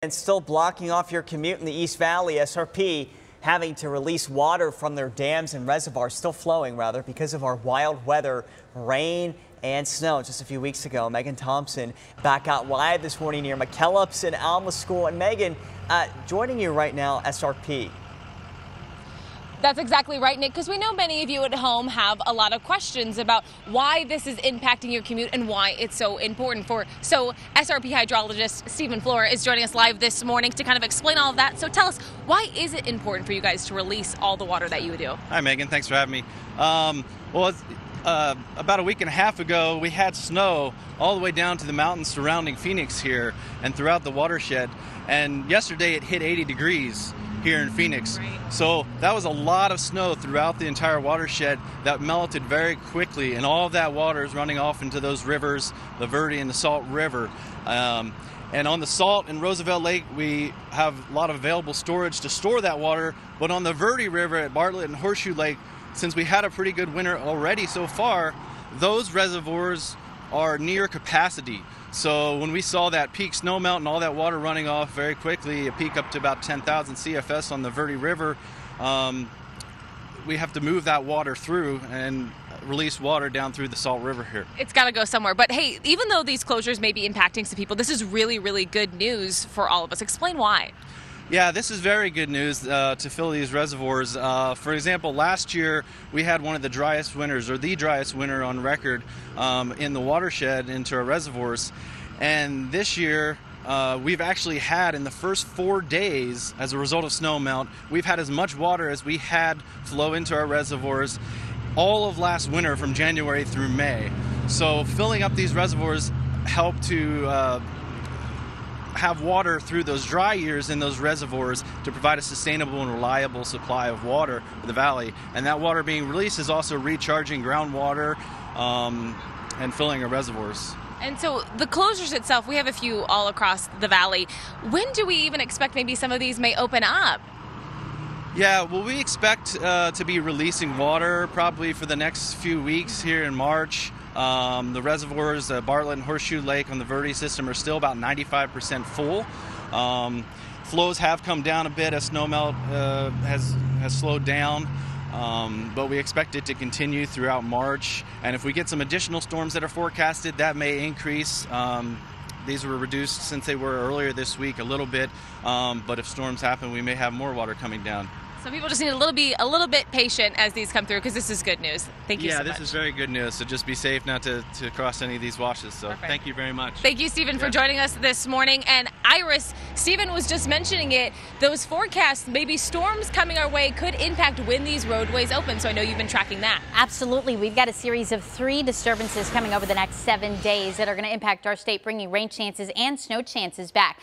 And still blocking off your commute in the East Valley. SRP having to release water from their dams and reservoirs, still flowing rather, because of our wild weather, rain and snow just a few weeks ago. Megan Thompson back out live this morning near McKellips and Alma School. And Megan, joining you right now, SRP. That's exactly right, Nick, because we know many of you at home have a lot of questions about why this is impacting your commute and why it's so important. So SRP hydrologist Stephen Flora is joining us live this morning to kind of explain all of that. So tell us, why is it important for you guys to release all the water that you do? Hi, Megan. Thanks for having me. About a week and a half ago, we had snow all the way down to the mountains surrounding Phoenix here and throughout the watershed. And yesterday it hit 80 degrees here in Phoenix. Right. So that was a lot of snow throughout the entire watershed that melted very quickly, and all of that water is running off into those rivers, the Verde and the Salt River. And on the Salt and Roosevelt Lake, we have a lot of available storage to store that water. But on the Verde River at Bartlett and Horseshoe Lake, since we had a pretty good winter already so far, those reservoirs are near capacity. So when we saw that peak snow melt and all that water running off very quickly, a peak up to about 10,000 CFS on the Verde River, we have to move that water through and release water down through the Salt River here. It's got to go somewhere. But hey, even though these closures may be impacting some people, this is really, really good news for all of us. Explain why. Yeah, this is very good news to fill these reservoirs. For example, last year we had one of the driest winters, or the driest winter on record in the watershed into our reservoirs. And this year we've actually had, in the first 4 days, as a result of snow melt, we've had as much water as we had flow into our reservoirs all of last winter from January through May. So filling up these reservoirs helped to have water through those dry years in those reservoirs to provide a sustainable and reliable supply of water for the valley. And that water being released is also recharging groundwater and filling our reservoirs. And so the closures itself, we have a few all across the valley. When do we even expect maybe some of these may open up? Yeah, well, we expect to be releasing water probably for the next few weeks here in March. The reservoirs, Bartlett and Horseshoe Lake on the Verde system, are still about 95% full. Flows have come down a bit as snowmelt has slowed down, but we expect it to continue throughout March. And if we get some additional storms that are forecasted, that may increase. These were reduced since they were earlier this week a little bit, but if storms happen, we may have more water coming down. So people just need a little bit patient as these come through, because this is good news. Thank you so much. Yeah, this is very good news. So just be safe not to cross any of these washes. So Perfect. Thank you very much. Thank you, Stephen, for joining us this morning. And Iris, Stephen was just mentioning it. Those forecasts, maybe storms coming our way, could impact when these roadways open. So I know you've been tracking that. Absolutely. We've got a series of 3 disturbances coming over the next 7 days that are going to impact our state, bringing rain chances and snow chances back.